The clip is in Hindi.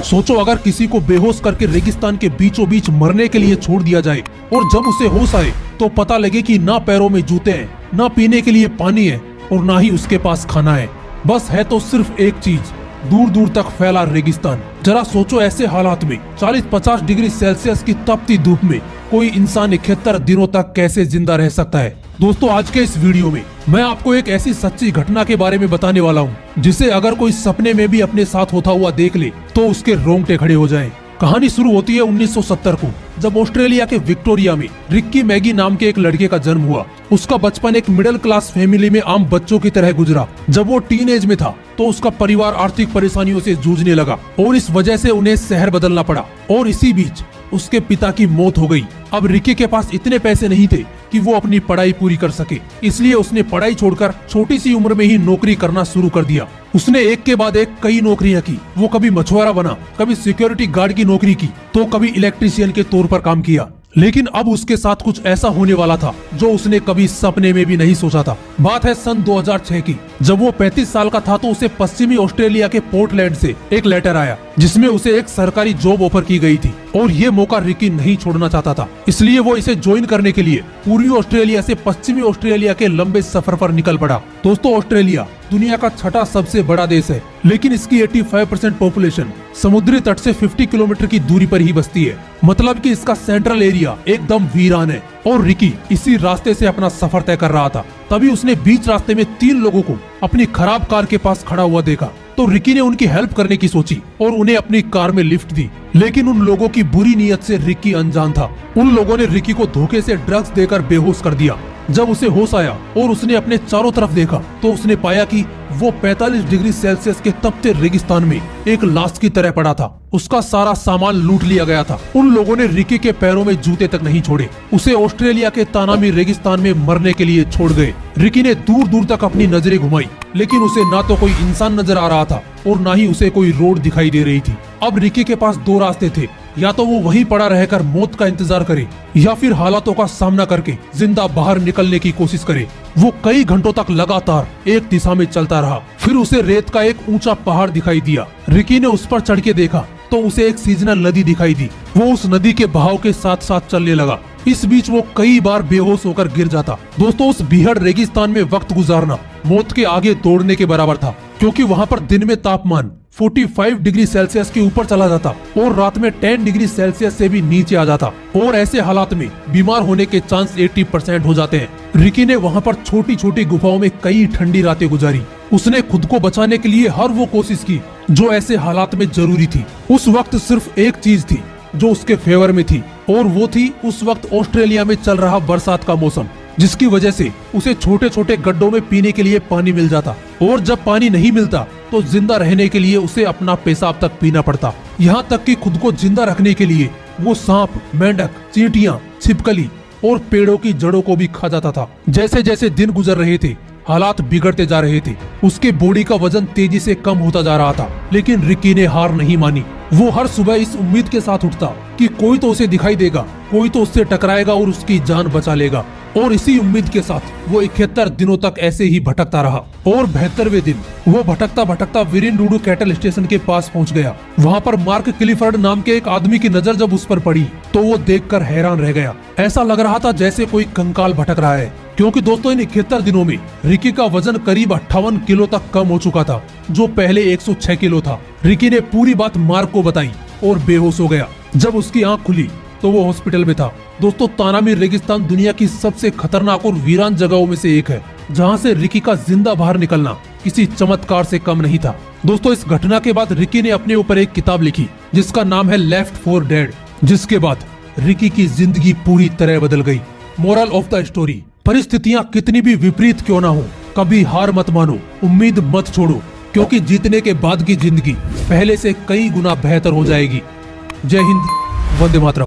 सोचो अगर किसी को बेहोश करके रेगिस्तान के बीचों बीच मरने के लिए छोड़ दिया जाए और जब उसे होश आए तो पता लगे कि ना पैरों में जूते हैं, ना पीने के लिए पानी है और ना ही उसके पास खाना है। बस है तो सिर्फ एक चीज, दूर दूर तक फैला रेगिस्तान। जरा सोचो ऐसे हालात में 40-50 डिग्री सेल्सियस की तपती धूप में कोई इंसान 71 दिनों तक कैसे जिंदा रह सकता है। दोस्तों आज के इस वीडियो में मैं आपको एक ऐसी सच्ची घटना के बारे में बताने वाला हूँ जिसे अगर कोई सपने में भी अपने साथ होता हुआ देख ले तो उसके रोंगटे खड़े हो जाएं। कहानी शुरू होती है 1970 को, जब ऑस्ट्रेलिया के विक्टोरिया में रिक्की मैगी नाम के एक लड़के का जन्म हुआ। उसका बचपन एक मिडिल क्लास फैमिली में आम बच्चों की तरह गुजरा। जब वो टीन एज में था तो उसका परिवार आर्थिक परेशानियों से जूझने लगा और इस वजह से उन्हें शहर बदलना पड़ा और इसी बीच उसके पिता की मौत हो गई। अब रिकी के पास इतने पैसे नहीं थे कि वो अपनी पढ़ाई पूरी कर सके, इसलिए उसने पढ़ाई छोड़कर छोटी सी उम्र में ही नौकरी करना शुरू कर दिया। उसने एक के बाद एक कई नौकरियां की। वो कभी मछुआरा बना, कभी सिक्योरिटी गार्ड की नौकरी की, तो कभी इलेक्ट्रिशियन के तौर पर काम किया। लेकिन अब उसके साथ कुछ ऐसा होने वाला था जो उसने कभी सपने में भी नहीं सोचा था। बात है सन 2006 की। जब वो 35 साल का था तो उसे पश्चिमी ऑस्ट्रेलिया के पोर्टलैंड से एक लेटर आया जिसमें उसे एक सरकारी जॉब ऑफर की गई थी और ये मौका रिकी नहीं छोड़ना चाहता था। इसलिए वो इसे ज्वाइन करने के लिए पूर्वी ऑस्ट्रेलिया से पश्चिमी ऑस्ट्रेलिया के लंबे सफर पर निकल पड़ा। दोस्तों ऑस्ट्रेलिया दुनिया का छठा सबसे बड़ा देश है, लेकिन इसकी 85% पॉपुलेशन समुद्री तट से 50 किलोमीटर की दूरी पर ही बसती है। मतलब कि इसका सेंट्रल एरिया एकदम वीरान है और रिकी इसी रास्ते से अपना सफर तय कर रहा था। तभी उसने बीच रास्ते में 3 लोगों को अपनी खराब कार के पास खड़ा हुआ देखा तो रिकी ने उनकी हेल्प करने की सोची और उन्हें अपनी कार में लिफ्ट दी। लेकिन उन लोगों की बुरी नीयत से रिकी अनजान था। उन लोगों ने रिकी को धोखे से ड्रग्स देकर बेहोश कर दिया। जब उसे होश आया और उसने अपने चारों तरफ देखा तो उसने पाया कि वो 45 डिग्री सेल्सियस के तपते रेगिस्तान में एक लाश की तरह पड़ा था। उसका सारा सामान लूट लिया गया था। उन लोगों ने रिकी के पैरों में जूते तक नहीं छोड़े, उसे ऑस्ट्रेलिया के तानामी रेगिस्तान में मरने के लिए छोड़ गए। रिकी ने दूर दूर तक अपनी नजरें घुमाई, लेकिन उसे ना तो कोई इंसान नजर आ रहा था और ना ही उसे कोई रोड दिखाई दे रही थी। अब रिकी के पास 2 रास्ते थे, या तो वो वहीं पड़ा रहकर मौत का इंतजार करे या फिर हालातों का सामना करके जिंदा बाहर निकलने की कोशिश करे। वो कई घंटों तक लगातार एक दिशा में चलता रहा। फिर उसे रेत का एक ऊंचा पहाड़ दिखाई दिया। रिकी ने उस पर चढ़ के देखा तो उसे एक सीजनल नदी दिखाई दी। वो उस नदी के बहाव के साथ साथ चलने लगा। इस बीच वो कई बार बेहोश होकर गिर जाता। दोस्तों उस बीहड़ रेगिस्तान में वक्त गुजारना मौत के आगे दौड़ने के बराबर था, क्योंकि वहाँ पर दिन में तापमान 45 डिग्री सेल्सियस के ऊपर चला जाता और रात में 10 डिग्री सेल्सियस से भी नीचे आ जाता और ऐसे हालात में बीमार होने के चांस 80% हो जाते हैं। रिकी ने वहाँ पर छोटी छोटी गुफाओं में कई ठंडी रातें गुजारी। उसने खुद को बचाने के लिए हर वो कोशिश की जो ऐसे हालात में जरूरी थी। उस वक्त सिर्फ एक चीज थी जो उसके फेवर में थी और वो थी उस वक्त ऑस्ट्रेलिया में चल रहा बरसात का मौसम, जिसकी वजह से उसे छोटे छोटे गड्ढों में पीने के लिए पानी मिल जाता और जब पानी नहीं मिलता तो जिंदा रहने के लिए उसे अपना पेशाब तक पीना पड़ता। यहाँ तक कि खुद को जिंदा रखने के लिए वो सांप, मेंढक, चींटियां, छिपकली और पेड़ों की जड़ों को भी खा जाता था। जैसे जैसे दिन गुजर रहे थे हालात बिगड़ते जा रहे थे। उसके बॉडी का वजन तेजी से कम होता जा रहा था, लेकिन रिकी ने हार नहीं मानी। वो हर सुबह इस उम्मीद के साथ उठता कि कोई तो उसे दिखाई देगा, कोई तो उससे टकराएगा और उसकी जान बचा लेगा। और इसी उम्मीद के साथ वो 71 दिनों तक ऐसे ही भटकता रहा और 72वें दिन वो भटकता भटकता विरिनडूडू कैटल स्टेशन के पास पहुंच गया। वहां पर मार्क क्लिफर्ड नाम के एक आदमी की नजर जब उस पर पड़ी तो वो देखकर हैरान रह गया। ऐसा लग रहा था जैसे कोई कंकाल भटक रहा है, क्योंकि दोस्तों इन 71 दिनों में रिकी का वजन करीब 58 किलो तक कम हो चुका था, जो पहले 106 किलो था। रिकी ने पूरी बात मार्क को बताई और बेहोश हो गया। जब उसकी आंख खुली तो वो हॉस्पिटल में था। दोस्तों तानामी रेगिस्तान दुनिया की सबसे खतरनाक और वीरान जगहों में से एक है, जहां से रिकी का जिंदा बाहर निकलना किसी चमत्कार से कम नहीं था। दोस्तों इस घटना के बाद रिकी ने अपने ऊपर एक किताब लिखी जिसका नाम है लेफ्ट फॉर डेड, जिसके बाद रिकी की जिंदगी पूरी तरह बदल गई। मोरल ऑफ द स्टोरी, परिस्थितियां कितनी भी विपरीत क्यों ना हो, कभी हार मत मानो, उम्मीद मत छोड़ो, क्योंकि जीतने के बाद की जिंदगी पहले से कई गुना बेहतर हो जाएगी। जय हिंद, वंदे मातरम।